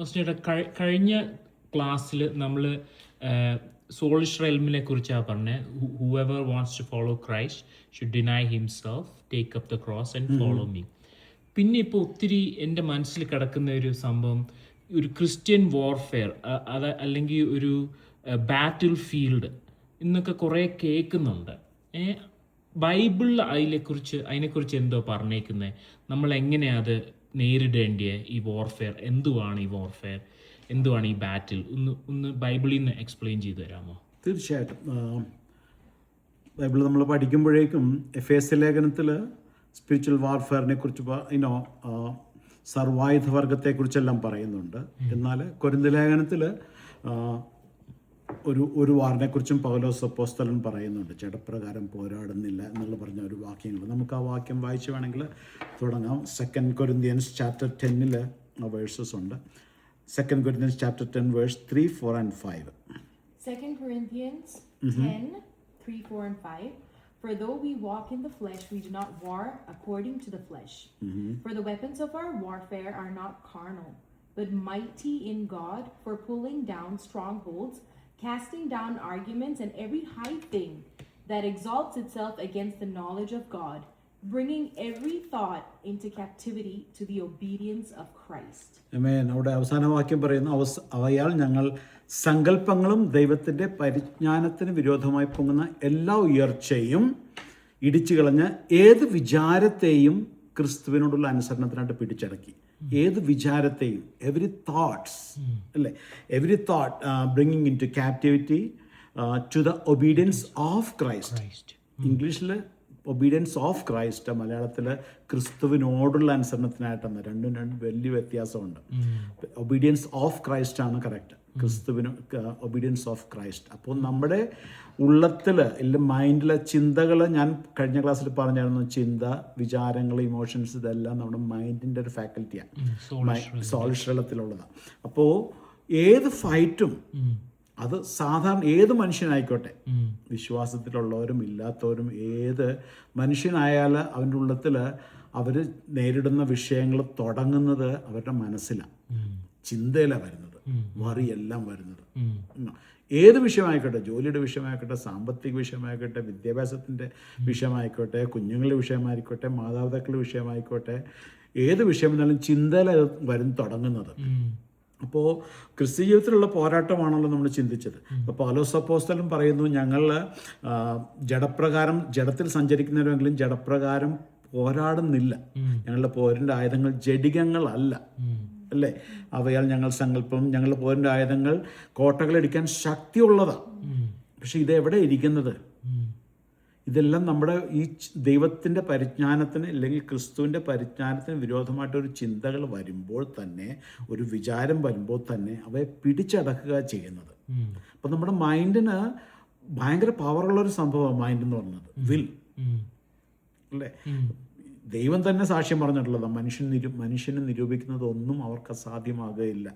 Australia കഴിഞ്ഞ ക്ലാസ്സിൽ നമ്മൾ സോളിഷ് റെൽമിനെ കുറിച്ചാണ് പറഞ്ഞത്. Whoever wants to follow Christ should deny himself, take up the cross and follow me. പിന്നെ ഇപ്പോൾ ഒത്തിരി എൻ്റെ മനസ്സിൽ കിടക്കുന്ന ഒരു സംഭവം, ഒരു ക്രിസ്ത്യൻ വാർഫെയർ, അല്ലെങ്കിൽ ഒരു ബാറ്റിൽ ഫീൽഡ് എന്നൊക്കെ കുറേ കേൾക്കുന്നുണ്ട്. ബൈബിളിൽ അതിനെക്കുറിച്ച് എന്തോ പറഞ്ഞേക്കുന്നത്, നമ്മൾ എങ്ങനെയാണ് അത് നേരിടേണ്ടിയ ഈ വാർഫെയർ, എന്തുവാണ് ഈ വാർഫെയർ, എന്തുവാണ് ഈ ബാറ്റിൽ, ഒന്ന് ബൈബിളിൽ നിന്ന് എക്സ്പ്ലെയിൻ ചെയ്തു തരാമോ? തീർച്ചയായിട്ടും. ബൈബിൾ നമ്മൾ പഠിക്കുമ്പോഴേക്കും എഫേസ്യ ലേഖനത്തിൽ സ്പിരിച്വൽ വാർഫെയറിനെ കുറിച്ച് സർവായുധ വർഗത്തെക്കുറിച്ചെല്ലാം പറയുന്നുണ്ട്. എന്നാൽ കൊരിന്ത്യർ ലേഖനത്തിൽ ഒരു വാറിനെക്കുറിച്ചും പൗലോസ് അപ്പോസ്തലൻ പറയുന്നുണ്ട്. ജഡപ്രകാരം പോരാടുന്നില്ല എന്നുള്ള പറഞ്ഞ ഒരു വാക്യങ്ങൾ. നമുക്ക് ആ വാക്യം വായിച്ച് വേണമെങ്കിൽ തുടങ്ങാം. 2 Corinthians chapter 10 വേഴ്സസ് ഉണ്ട്. 2 Corinthians chapter 10 verse 3, 4 and 5. 2 Corinthians 10, 3, 4 and 5. For though we walk in the flesh, we do not war according to the flesh. For the weapons of our warfare are not carnal, but mighty in God for pulling down strongholds, casting down arguments and every high thing that exalts itself against the knowledge of God, bringing every thought into captivity to the obedience of Christ. ആമേൻ. അവിടെ അവസാന വാക്യം പറയുന്നു, അവയാൽ ഞങ്ങൾ സങ്കല്പങ്ങളും ദൈവത്തിൻ്റെ പരിജ്ഞാനത്തിന് വിരോധമായി പൊങ്ങുന്ന എല്ലാ ഉയർച്ചയും ഇടിച്ചു കളഞ്ഞ് ഏത് വിചാരത്തെയും ക്രിസ്തുവിനോടുള്ള അനുസരണത്തിനായിട്ട് പിടിച്ചടക്കി. ഏത് വിചാരത്തെയും, എവരി തോട്ട്സ് അല്ലേ, every thought bringing into captivity to the obedience of Christ. ഇംഗ്ലീഷിൽ ഒബീഡിയൻസ് ഓഫ് ക്രൈസ്റ്റ്, മലയാളത്തിൽ ക്രിസ്തുവിനോടുള്ള അനുസരണത്തിനായിട്ടെന്ന്. രണ്ടും വലിയ വ്യത്യാസമുണ്ട്. ഒബീഡിയൻസ് ഓഫ് ക്രൈസ്റ്റ് ആണ് കറക്റ്റ്, ക്രിസ്തുവിന് ഒബീഡിയൻസ് ഓഫ് ക്രൈസ്റ്റ്. അപ്പോൾ നമ്മുടെ ഉള്ളത്തിൽ മൈൻഡിലെ ചിന്തകൾ, ഞാൻ കഴിഞ്ഞ ക്ലാസ്സിൽ പറഞ്ഞായിരുന്നു, ചിന്ത, വിചാരങ്ങൾ, ഇമോഷൻസ്, ഇതെല്ലാം നമ്മുടെ മൈൻഡിൻ്റെ ഒരു ഫാക്കൽറ്റിയാണ്, സോളിഷ് തലത്തിലുള്ളതാണ്. അപ്പോൾ ഏത് ഫൈറ്റും അത് സാധാരണ ഏത് മനുഷ്യനായിക്കോട്ടെ, വിശ്വാസത്തിലുള്ളവരും ഇല്ലാത്തവരും, ഏത് മനുഷ്യനായാൽ അവൻ്റെ ഉള്ളത്തിൽ അവർ നേരിടുന്ന വിഷയങ്ങൾ തുടങ്ങുന്നത് അവരുടെ മനസ്സിലാണ്, ചിന്തയിലാണ് വരുന്നത്, വറിയെല്ലാം വരുന്നത്. ഏത് വിഷയമായിക്കോട്ടെ, ജോലിയുടെ വിഷയമായിക്കോട്ടെ, സാമ്പത്തിക വിഷയമായിക്കോട്ടെ, വിദ്യാഭ്യാസത്തിൻ്റെ വിഷയമായിക്കോട്ടെ, കുഞ്ഞുങ്ങളുടെ വിഷയമായിക്കോട്ടെ, മാതാപിതാക്കളുടെ വിഷയമായിക്കോട്ടെ, ഏത് വിഷയം എന്നാലും ചിന്തയിൽ വരും തുടങ്ങുന്നത്. അപ്പോൾ ക്രിസ്ത്യ ജീവിതത്തിലുള്ള പോരാട്ടമാണല്ലോ നമ്മൾ ചിന്തിച്ചത്. അപ്പോൾ പൗലോസ് അപ്പോസ്തലൻ പറയുന്നു, ഞങ്ങൾ ജഡത്തിൽ സഞ്ചരിക്കുന്നവരെങ്കിലും ജഡപ്രകാരം പോരാടുന്നില്ല. ഞങ്ങളുടെ പോരിൻ്റെ ആയുധങ്ങൾ ജഡികങ്ങളല്ല, അല്ലേ? അവയാൽ ഞങ്ങൾ സങ്കല്പം, ഞങ്ങളുടെ പോരിൻ്റെ ആയുധങ്ങൾ കോട്ടകളടിക്കാൻ ശക്തിയുള്ളതാണ്. പക്ഷെ ഇതെവിടെ ഇരിക്കുന്നത്? ഇതെല്ലാം നമ്മുടെ ഈ ദൈവത്തിൻ്റെ പരിജ്ഞാനത്തിന്, അല്ലെങ്കിൽ ക്രിസ്തുവിൻ്റെ പരിജ്ഞാനത്തിന് വിരോധമായിട്ടൊരു ചിന്തകൾ വരുമ്പോൾ തന്നെ, ഒരു വിചാരം വരുമ്പോൾ തന്നെ അവയെ പിടിച്ചടക്കുക ചെയ്യുന്നത്. അപ്പം നമ്മുടെ മൈൻഡിന് ഭയങ്കര പവറുള്ളൊരു സംഭവമാണ് മൈൻഡ് എന്ന് പറഞ്ഞത്, വിൽ, അല്ലേ? ദൈവം തന്നെ സാക്ഷ്യം പറഞ്ഞിട്ടുള്ളതാണ്, മനുഷ്യനെ നിരൂപിക്കുന്നത് ഒന്നും അവർക്ക് അസാധ്യമാകുകയില്ല.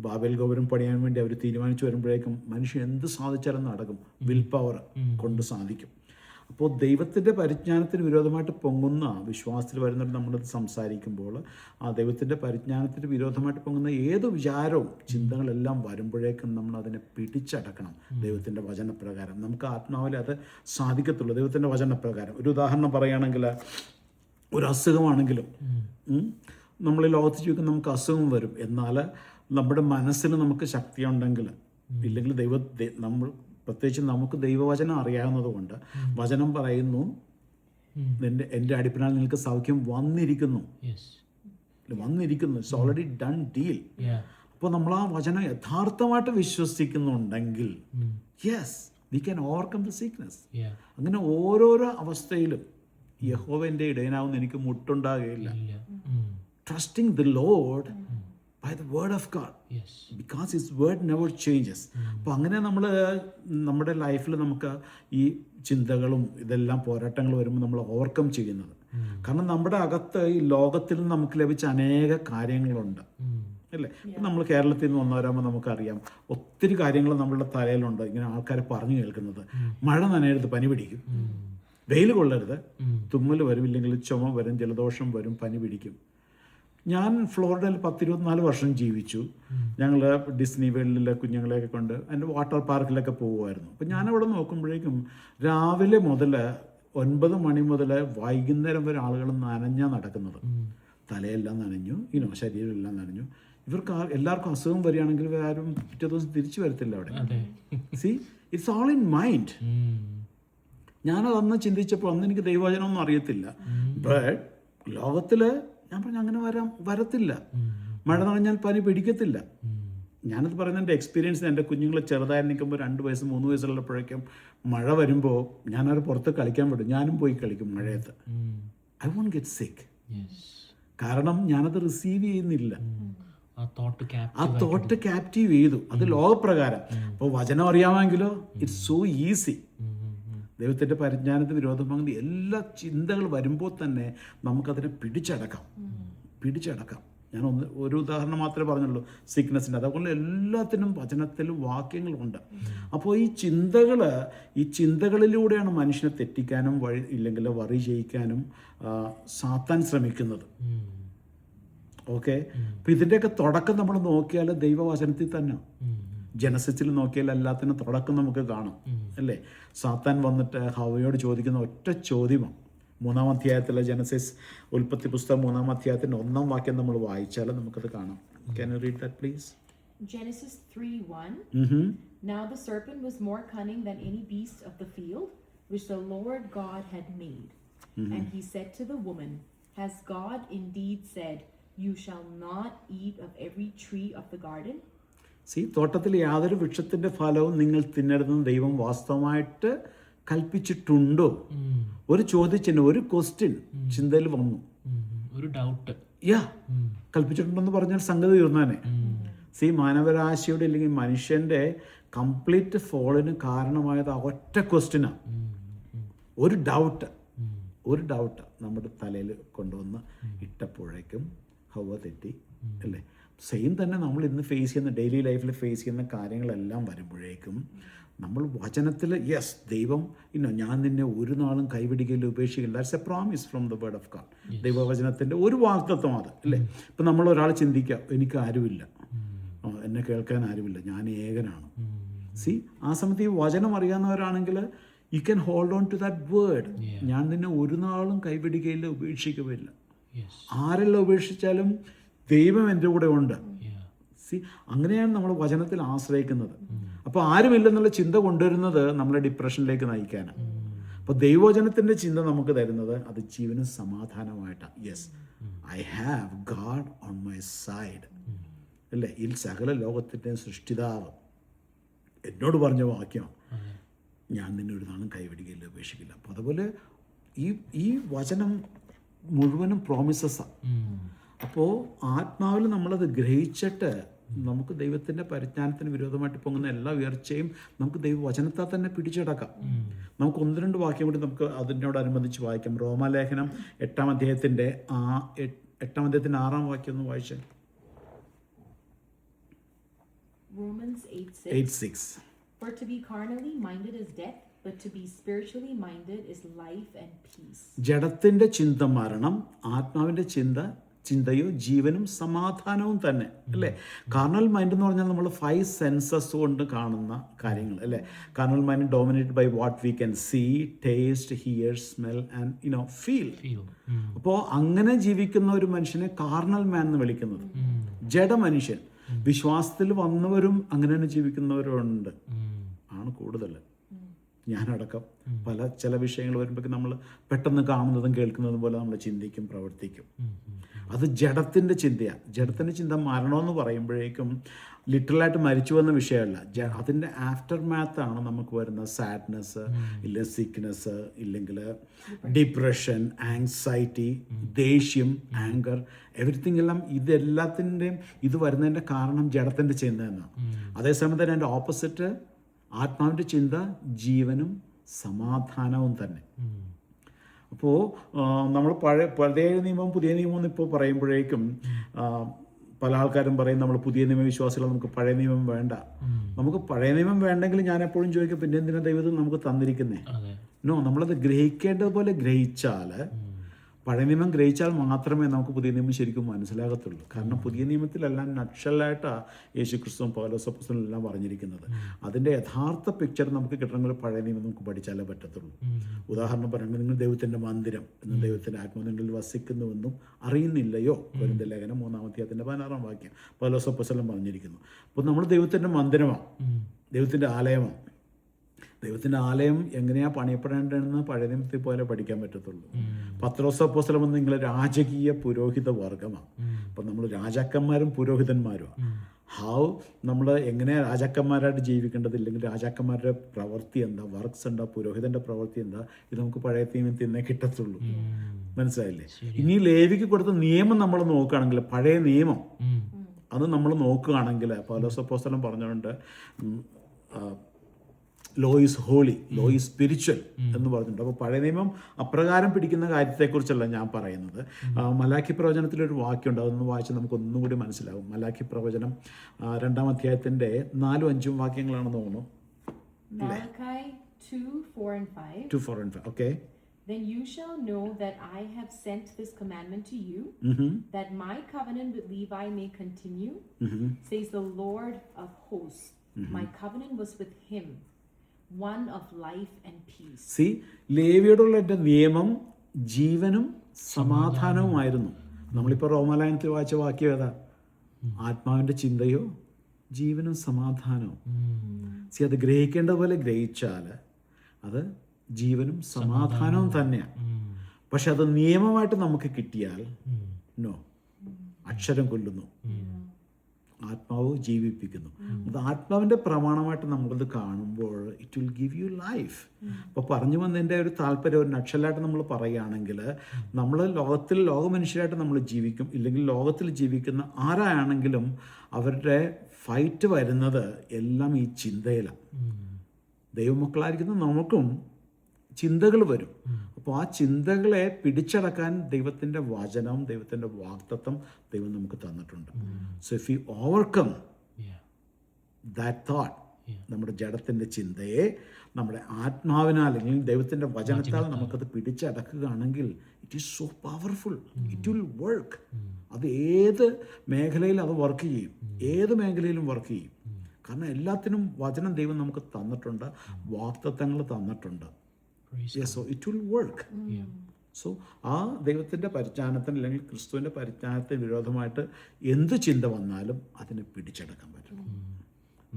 ബാബേൽ ഗോപുരം പണിയാൻ വേണ്ടി അവർ തീരുമാനിച്ചു വരുമ്പോഴേക്കും മനുഷ്യൻ എന്ത് സാധിച്ചാലും നടക്കും, വിൽ പവർ കൊണ്ട് സാധിക്കും. അപ്പോൾ ദൈവത്തിൻ്റെ പരിജ്ഞാനത്തിന് വിരോധമായിട്ട് പൊങ്ങുന്ന, വിശ്വാസത്തിൽ വരുന്നവർ നമ്മളത് സംസാരിക്കുമ്പോൾ, ആ ദൈവത്തിൻ്റെ പരിജ്ഞാനത്തിന് വിരോധമായിട്ട് പൊങ്ങുന്ന ഏത് വിചാരവും ചിന്തകളെല്ലാം വരുമ്പോഴേക്കും നമ്മൾ അതിനെ പിടിച്ചടക്കണം ദൈവത്തിൻ്റെ വചനപ്രകാരം. നമുക്ക് ആത്മാവിൽ അത് സാധിക്കത്തുള്ളൂ ദൈവത്തിൻ്റെ വചനപ്രകാരം. ഒരു ഉദാഹരണം പറയുകയാണെങ്കിൽ, ഒരു അസുഖമാണെങ്കിലും, നമ്മൾ ഈ ലോകത്ത് ജീവിക്കുന്ന നമുക്ക് അസുഖം വരും. എന്നാൽ നമ്മുടെ മനസ്സിന് നമുക്ക് ശക്തിയുണ്ടെങ്കിൽ, ഇല്ലെങ്കിൽ നമ്മൾ പ്രത്യേകിച്ച് നമുക്ക് ദൈവവചനം അറിയാവുന്നത് കൊണ്ട് വചനം പറയുന്നു, എൻ്റെ അടിപ്പിനാൽ നിങ്ങൾക്ക് സൗഖ്യം വന്നിരിക്കുന്നു. It's already done deal. അപ്പോൾ നമ്മൾ ആ വചനം യഥാർത്ഥമായിട്ട് വിശ്വസിക്കുന്നുണ്ടെങ്കിൽ, yes, we can overcome the sickness. അങ്ങനെ ഓരോരോ അവസ്ഥയിലും യഹോവ എൻ്റെ ഇടയനാവുന്ന എനിക്ക് മുട്ടുണ്ടാകുകയില്ല. Trusting the Lord by the word of God, because his word never changes. അപ്പോൾ അങ്ങനെ നമ്മുടെ ലൈഫിൽ നമുക്ക് ഈ ചിന്തകളും ഇതെല്ലാം പോരാട്ടങ്ങൾ വരുമ്പോൾ നമ്മൾ ഓവർകം ചെയ്യുന്നത്. കാരണം നമ്മുടെ അകത്ത് ഈ ലോകത്തിൽ നിന്ന് നമുക്ക് ലഭിച്ച അനേക കാര്യങ്ങളുണ്ട്, അല്ലേ? നമ്മൾ കേരളത്തിൽ നിന്ന് വന്നവരാകുമ്പോൾ നമുക്കറിയാം ഒത്തിരി കാര്യങ്ങൾ നമ്മളുടെ തലയിലുണ്ട്. ഇങ്ങനെ ആൾക്കാരെ പറഞ്ഞു കേൾക്കുന്നത്, മഴ നനയരുത് പനി പിടിക്കും, വെയിൽ കൊള്ളരുത് തുമ്മൽ വരും, ഇല്ലെങ്കിൽ ചുമ വരും, ജലദോഷം വരും, പനി പിടിക്കും. ഞാൻ ഫ്ലോറിഡയിൽ 10-24 വർഷം ജീവിച്ചു. ഞങ്ങൾ ഡിസ്നി വേൾഡിലെ കുഞ്ഞുങ്ങളെയൊക്കെ കൊണ്ട് അതിൻ്റെ വാട്ടർ പാർക്കിലൊക്കെ പോകുമായിരുന്നു. അപ്പം ഞാനവിടെ നോക്കുമ്പോഴേക്കും രാവിലെ മുതൽ 9 മണി മുതൽ വൈകുന്നേരം വരെ ആളുകൾ നനഞ്ഞാണ് നടക്കുന്നത്. തലയെല്ലാം നനഞ്ഞു, ശരീരമെല്ലാം നനഞ്ഞു. ഇവർക്ക് എല്ലാവർക്കും അസുഖം വരികയാണെങ്കിൽ ആരും പിറ്റേ ദിവസം തിരിച്ചു വരത്തില്ല അവിടെ. C, it's all in mind. ഞാനത് അന്ന് ചിന്തിച്ചപ്പോൾ അന്ന് എനിക്ക് ദൈവവചനമൊന്നും അറിയത്തില്ല. ബട്ട് ലോകത്തിൽ ഞാൻ പറഞ്ഞു അങ്ങനെ വരത്തില്ല. മഴ നനഞ്ഞാൽ പനി പിടിക്കത്തില്ല. ഞാനത് പറയുന്നത് എൻ്റെ എക്സ്പീരിയൻസ്. എൻ്റെ കുഞ്ഞുങ്ങൾ ചെറുതായി നിൽക്കുമ്പോൾ 2 വയസ്സ് 3 വയസ്സുള്ളപ്പോഴേക്കും മഴ വരുമ്പോൾ ഞാനവർ പുറത്ത് കളിക്കാൻ വിടും. ഞാനും പോയി കളിക്കും മഴയത്ത്. ഐ വോണ്ട് ഗെറ്റ് സിക്ക്. കാരണം ഞാനത് റിസീവ് ചെയ്യുന്നില്ല. ആ തോട്ട് ക്യാപ്റ്റീവ് ചെയ്തു. അത് ലോകപ്രകാരം. അപ്പോൾ വചനം അറിയാമെങ്കിലോ ഇറ്റ്സ് സോ ഈസി. ദൈവത്തിൻ്റെ പരിജ്ഞാനത്തിന് വിരോധമാകുന്ന എല്ലാ ചിന്തകൾ വരുമ്പോൾ തന്നെ നമുക്കതിനെ പിടിച്ചടക്കാം. ഞാൻ ഒരു ഉദാഹരണം മാത്രമേ പറഞ്ഞുള്ളൂ, സിക്നസിൻ്റെ. അതുപോലെ എല്ലാത്തിനും വചനത്തിലും വാക്യങ്ങളുണ്ട്. അപ്പോൾ ഈ ചിന്തകളിലൂടെയാണ് മനുഷ്യനെ തെറ്റിക്കാനും ഇല്ലെങ്കിൽ വറി ചെയ്യിക്കാനും സാത്താൻ ശ്രമിക്കുന്നത്. ഓക്കെ, അപ്പം ഇതിൻ്റെയൊക്കെ തുടക്കം നമ്മൾ നോക്കിയാൽ ദൈവവചനത്തിൽ തന്നെ. ജനസിസിൽ നോക്കിയാൽ എല്ലാത്തിനും തുടക്കം നമുക്ക് കാണാം, അല്ലേ? സാത്താൻ വന്നിട്ട് ഹവ്വയോട് ചോദിക്കുന്ന ഒറ്റ ചോദ്യമാണ്. 3-ാം അധ്യായത്തിലെ ജനസിസ്, ഉൽപ്പത്തി പുസ്തകം 3-ാം അധ്യായത്തിൻ്റെ 1-ാം വാക്യം നമ്മൾ വായിച്ചാൽ നമുക്കത് കാണാം. Can you read that, please? Genesis 3:1. Now the serpent was more cunning than any beast of the field which the Lord God had made. And he said to the woman, Has God indeed said, You shall not eat of every tree of the garden? തോട്ടത്തിൽ യാതൊരു വൃക്ഷത്തിൻ്റെ ഫലവും നിങ്ങൾ തിന്നരുതെന്ന് ദൈവം വാസ്തവമായിട്ട് കൽപ്പിച്ചിട്ടുണ്ടോ? ഒരു ചോദ്യചിഹ്നം, ഒരു question ചിന്തയിൽ വന്നു. ഒരു ഡൗട്ട്. കൽപ്പിച്ചിട്ടുണ്ടെന്ന് പറഞ്ഞാൽ സംഗതി തീർന്നാനെ. മാനവരാശിയുടെ അല്ലെങ്കിൽ മനുഷ്യൻ്റെ കംപ്ലീറ്റ് ഫോളിന് കാരണമായത് ആ ഒറ്റ ക്വസ്റ്റ്യനാണ്. ഒരു ഡൗട്ട് നമ്മുടെ തലയിൽ കൊണ്ടുവന്ന് ഇട്ടപ്പോഴേക്കും ഹവ്വ തെറ്റി, അല്ലേ? സെയിം തന്നെ നമ്മൾ ഇന്ന് ഫേസ് ചെയ്യുന്ന ഡെയിലി ലൈഫിൽ ഫേസ് ചെയ്യുന്ന കാര്യങ്ങളെല്ലാം വരുമ്പോഴേക്കും നമ്മൾ വചനത്തിൽ ദൈവം ഞാൻ നിന്നെ ഒരു നാളും കൈവിടുകയില്ല, ഉപേക്ഷിക്കില്ല. That's a promise from the word of God. ദൈവവചനത്തിൻ്റെ ഒരു വാഗ്ദത്തം അത്, അല്ലേ? ഇപ്പം നമ്മളൊരാൾ ചിന്തിക്കുക, എനിക്ക് ആരുമില്ല, എന്നെ കേൾക്കാൻ ആരുമില്ല, ഞാൻ ഏകനാണ്. ആ സമയത്ത് ഈ വചനം അറിയാവുന്നവരാണെങ്കിൽ you can hold on to that word. ഞാൻ നിന്നെ ഒരു നാളും കൈവിടുകയില്ല, ഉപേക്ഷിക്കുകയില്ല. ആരെല്ലാം ഉപേക്ഷിച്ചാലും ദൈവം എൻ്റെ കൂടെ ഉണ്ട്. അങ്ങനെയാണ് നമ്മൾ വചനത്തിൽ ആശ്രയിക്കുന്നത്. അപ്പോൾ ആരുമില്ലെന്നുള്ള ചിന്ത കൊണ്ടുവരുന്നത് നമ്മളെ ഡിപ്രഷനിലേക്ക് നയിക്കാനാണ്. അപ്പോൾ ദൈവവചനത്തിൻ്റെ ചിന്ത നമുക്ക് തരുന്നത് അത് ജീവനും സമാധാനമായിട്ടാണ്. I have God on my side, അല്ലേ? ഈ സകല ലോകത്തിൻ്റെ സൃഷ്ടിതാവ് എന്നോട് പറഞ്ഞ വാക്യം, ഞാൻ നിന്നെ ഒരു നാളും കൈവിടുകയില്ല, ഉപേക്ഷിക്കില്ല. അപ്പോൾ അതുപോലെ ഈ വചനം മുഴുവനും പ്രോമിസസാണ്. അപ്പോൾ ആത്മാവിൽ നമ്മളത് ഗ്രഹിച്ചിട്ട് നമുക്ക് ദൈവത്തിൻ്റെ പരിജ്ഞാനത്തിന് വിരോധമായിട്ട് പൊങ്ങുന്ന എല്ലാ ഉയർച്ചയും നമുക്ക് ദൈവവചനത്താൽ തന്നെ പിടിച്ചടക്കാം. നമുക്ക് 1-2 വാക്യം കൂടി നമുക്ക് അതിനോടനുബന്ധിച്ച് വായിക്കാം. റോമാലേഖനം 8-ാം അധ്യായത്തിൻ്റെ 6-ാം വാക്യം ഒന്ന് വായിച്ചേ. Romans 8:6. For to be carnally minded is death, but to be spiritually minded is life and peace. ജഡത്തിൻ്റെ ചിന്ത മരണം, ആത്മാവിൻ്റെ ചിന്തയോ ജീവനും സമാധാനവും തന്നെ, അല്ലേ? കാർണൽ മൈൻഡ് എന്ന് പറഞ്ഞാൽ നമ്മൾ 5 സെൻസസ് കൊണ്ട് കാണുന്ന കാര്യങ്ങൾ, അല്ലേ? Carnal mind dominated by what we can see, taste, hear, smell and feel. അപ്പോൾ അങ്ങനെ ജീവിക്കുന്ന ഒരു മനുഷ്യനെ കാർണൽ മാൻ എന്ന് വിളിക്കുന്നത്. ജഡമനുഷ്യൻ. വിശ്വാസത്തിൽ വന്നവരും അങ്ങനെ തന്നെ ജീവിക്കുന്നവരുണ്ട്, ആണ് കൂടുതൽ. ഞാനടക്കം ചില വിഷയങ്ങൾ വരുമ്പോഴേക്കും നമ്മൾ പെട്ടെന്ന് കാണുന്നതും കേൾക്കുന്നതും പോലെ നമ്മൾ ചിന്തിക്കും, പ്രവർത്തിക്കും. അത് ജഡത്തിൻ്റെ ചിന്തയാണ്. ജഡത്തിൻ്റെ ചിന്ത മരണമെന്ന് പറയുമ്പോഴേക്കും ലിറ്ററലായിട്ട് മരിച്ചു വന്ന വിഷയമല്ല. അതിൻ്റെ ആഫ്റ്റർ മാത്താണ് നമുക്ക് വരുന്ന സാഡ്നെസ്, ഇല്ലെങ്കിൽ സിക്നെസ്, ഇല്ലെങ്കിൽ ഡിപ്രഷൻ, ആങ്സൈറ്റി, ദേഷ്യം, ആങ്കർ, എവറിത്തിങ് എല്ലാം. ഇതെല്ലാത്തിൻ്റെയും ഇത് വരുന്നതിൻ്റെ കാരണം ജഡത്തിൻ്റെ ചിന്ത എന്നാണ്. അതേസമയം തന്നെ എൻ്റെ ഓപ്പോസിറ്റ് ആത്മാവിൻ്റെ ചിന്ത ജീവനും സമാധാനവും തന്നെ. അപ്പോൾ നമ്മൾ പഴയ നിയമം പുതിയ നിയമം എന്നിപ്പോൾ പറയുമ്പോഴേക്കും പല ആൾക്കാരും പറയും നമ്മൾ പുതിയ നിയമവിശ്വാസികൾ, നമുക്ക് പഴയ നിയമം വേണ്ട. നമുക്ക് പഴയ നിയമം വേണ്ടെങ്കിൽ ഞാൻ എപ്പോഴും ചോദിക്കും, പിന്നെ എന്തിനാ ദൈവം നമുക്ക് തന്നിരിക്കുന്നേ? നമ്മളത് ഗ്രഹിക്കേണ്ടതുപോലെ ഗ്രഹിച്ചാൽ പഴയ നിയമം ഗ്രഹിച്ചാൽ മാത്രമേ നമുക്ക് പുതിയ നിയമം ശരിക്കും മനസ്സിലാകത്തുള്ളൂ. കാരണം പുതിയ നിയമത്തിലെല്ലാം നക്ഷലായിട്ടാണ് യേശു ക്രിസ്തുവും പൗലോസ് അപ്പോസ്തലനും എല്ലാം പറഞ്ഞിരിക്കുന്നത്. അതിൻ്റെ യഥാർത്ഥ പിക്ചർ നമുക്ക് കിട്ടണമെങ്കിൽ പഴയ നിയമം നമുക്ക് പഠിച്ചാലേ പറ്റത്തുള്ളൂ. ഉദാഹരണം പറയുന്നത്, നിങ്ങൾ ദൈവത്തിൻ്റെ മന്ദിരം എന്നും ദൈവത്തിൻ്റെ ആത്മാവ് നിങ്ങളിൽ വസിക്കുന്നുവെന്നും അറിയുന്നില്ലയോ? കൊരിന്ത്യർ ലേഖനം 3:16 പൗലോസ് അപ്പോസ്തലൻ പറഞ്ഞിരിക്കുന്നു. അപ്പോൾ നമ്മൾ ദൈവത്തിൻ്റെ മന്ദിരമാണ്, ദൈവത്തിൻ്റെ ആലയമാണ്. ദൈവത്തിൻ്റെ ആലയം എങ്ങനെയാണ് പണിയപ്പെടേണ്ടതെന്ന് പഴയ നിയമത്തിൽ പോലെ പഠിക്കാൻ പറ്റത്തുള്ളൂ. പത്രോസ് അപ്പോസ്തലൻ വന്ന് നിങ്ങൾ രാജകീയ പുരോഹിത വർഗമാണ്. അപ്പം നമ്മൾ രാജാക്കന്മാരും പുരോഹിതന്മാരുമാണ്. നമ്മൾ എങ്ങനെ രാജാക്കന്മാരായിട്ട് ജീവിക്കേണ്ടത്, ഇല്ലെങ്കിൽ രാജാക്കന്മാരുടെ പ്രവൃത്തി എന്താ, വർക്ക്സ് എന്താ, പുരോഹിതൻ്റെ പ്രവൃത്തി എന്താ, ഇത് നമുക്ക് പഴയ നിയമത്തിൽ നിന്നേ കിട്ടത്തുള്ളൂ. മനസ്സിലായില്ലേ? ഇനി ലേവിക്ക് കൊടുത്ത നിയമം നമ്മൾ നോക്കുകയാണെങ്കിൽ, പഴയ നിയമം അത് നമ്മൾ നോക്കുകയാണെങ്കിൽ പൗലോസ് അപ്പോസ്തലൻ പറഞ്ഞുകൊണ്ട് law is holy, law is spiritual എന്ന് പറഞ്ഞിട്ടുണ്ട്. അപ്പോൾ പഴയ നിയമം അപ്രകാരം പിടിക്കുന്ന കാര്യത്തെക്കുറിച്ചല്ല ഞാൻ പറയുന്നത്. മലാഖി പ്രവചനത്തിലൊരു വാക്യമുണ്ട്, അതൊന്ന് വായിച്ച് നമുക്ക് ഒന്നും കൂടി മനസ്സിലാവും. മലാഖി പ്രവചനം 2-ാം അധ്യായത്തിൻ്റെ 4-5 വാക്യങ്ങളാണെന്ന് തോന്നുന്നു. Malachi 2:4-5. 2:4-5. Okay. Then you shall know that I have sent this commandment to you, that my covenant with Levi may continue, says the Lord of hosts. My covenant was with him, one of life and peace. See, ലേവിയോടുള്ള എൻ്റെ നിയമം ജീവനും സമാധാനവുമായിരുന്നു. നമ്മളിപ്പോൾ റോമാലയനത്തിൽ വായിച്ച വാക്യം ഏതാ? ആത്മാവിൻ്റെ ചിന്തയോ ജീവനും സമാധാനവും. അത് ഗ്രഹിക്കേണ്ട പോലെ ഗ്രഹിച്ചാൽ അത് ജീവനും സമാധാനവും തന്നെയാണ്. പക്ഷെ അത് നിയമമായിട്ട് നമുക്ക് കിട്ടിയാൽ നോ, അക്ഷരം കൊല്ലുന്നു, ആത്മാവ് ജീവിപ്പിക്കുന്നു. അത് ആത്മാവിൻ്റെ പ്രമാണമായിട്ട് നമ്മളത് കാണുമ്പോൾ it will give you life. അപ്പോൾ പറഞ്ഞു വന്നതിൻ്റെ ഒരു താല്പര്യം, ഒരു നക്ഷലായിട്ട് നമ്മൾ പറയുകയാണെങ്കിൽ, നമ്മൾ ലോക മനുഷ്യരായിട്ട് നമ്മൾ ജീവിക്കും, ഇല്ലെങ്കിൽ ലോകത്തിൽ ജീവിക്കുന്ന ആരാണെങ്കിലും അവരുടെ ഫൈറ്റ് വരുന്നത് എല്ലാം ഈ ചിന്തയിലാണ്. ദൈവമക്കളായിരിക്കുന്ന നമുക്കും ചിന്തകൾ വരും. അപ്പോൾ ആ ചിന്തകളെ പിടിച്ചടക്കാൻ ദൈവത്തിൻ്റെ വചനം, ദൈവത്തിൻ്റെ വാഗ്ദത്തം ദൈവം നമുക്ക് തന്നിട്ടുണ്ട്. So if you overcome that thought, നമ്മുടെ ജഡത്തിൻ്റെ ചിന്തയെ നമ്മുടെ ആത്മാവിനാൽ അല്ലെങ്കിൽ ദൈവത്തിൻ്റെ വചനത്താൽ നമുക്കത് പിടിച്ചടക്കുകയാണെങ്കിൽ it is so powerful. It will work. അത് ഏത് മേഖലയിൽ അത് വർക്ക് ചെയ്യും, ഏത് മേഖലയിലും വർക്ക് ചെയ്യും. കാരണം എല്ലാത്തിനും വചനം ദൈവം നമുക്ക് തന്നിട്ടുണ്ട്, വാഗ്ദത്തങ്ങൾ തന്നിട്ടുണ്ട്. Yes, so it will work. So ആ ദൈവത്തിൻ്റെ പരിജ്ഞാനത്തിന് അല്ലെങ്കിൽ ക്രിസ്തുവിൻ്റെ പരിജ്ഞാനത്തിന് വിരോധമായിട്ട് എന്ത് ചിന്ത വന്നാലും അതിനെ പിടിച്ചെടുക്കാൻ പറ്റും.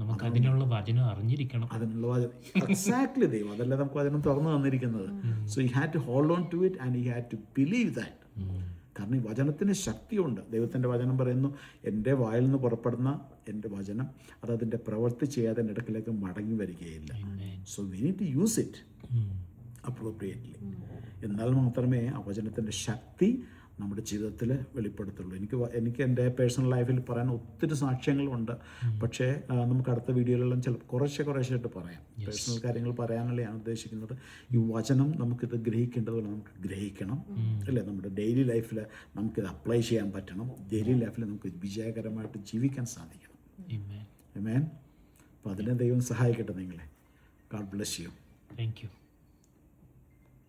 നമുക്ക് അതിനുള്ള വചനം അറിഞ്ഞിരിക്കണം. അതിനുള്ള വചനം എക്സാക്ട്ലി ദൈവം അതല്ലേ നമുക്ക് വചനം തുറന്നു തന്നിരിക്കുന്നത്. So you had to hold on to it and you had to believe that. കാരണം ഈ വചനത്തിന് ശക്തിയുണ്ട്. ദൈവത്തിൻ്റെ വചനം പറയുന്നു, എൻ്റെ വായിൽ നിന്ന് പുറപ്പെടുന്ന എൻ്റെ വചനം അത് അതിൻ്റെ പ്രവൃത്തി ചെയ്യാതെ എൻ്റെ അടുക്കിലേക്ക് മടങ്ങി വരികയില്ല. So we need to use it appropriately. എന്നാൽ മാത്രമേ ആ വചനത്തിൻ്റെ ശക്തി നമ്മുടെ ജീവിതത്തിൽ വെളിപ്പെടുത്തുള്ളൂ. എനിക്ക് എൻ്റെ പേഴ്സണൽ ലൈഫിൽ പറയാൻ ഒത്തിരി സാക്ഷ്യങ്ങളുണ്ട്. പക്ഷേ നമുക്ക് അടുത്ത വീഡിയോയിലെല്ലാം കുറേശ്ശായിട്ട് പറയാം. പേഴ്സണൽ കാര്യങ്ങൾ പറയാനുള്ള ഞാൻ ഉദ്ദേശിക്കുന്നത്, ഈ വചനം നമുക്കിത് ഗ്രഹിക്കേണ്ടതുപോലെ നമുക്ക് ഗ്രഹിക്കണം, അല്ലേ? നമ്മുടെ ഡെയിലി ലൈഫിൽ നമുക്കിത് അപ്ലൈ ചെയ്യാൻ പറ്റണം. ഡെയിലി ലൈഫിൽ നമുക്ക് വിജയകരമായിട്ട് ജീവിക്കാൻ സാധിക്കണം. ആമേൻ. അപ്പോൾ അതിനെ ദൈവം സഹായിക്കട്ടെ നിങ്ങളെ. God bless you. Thank you.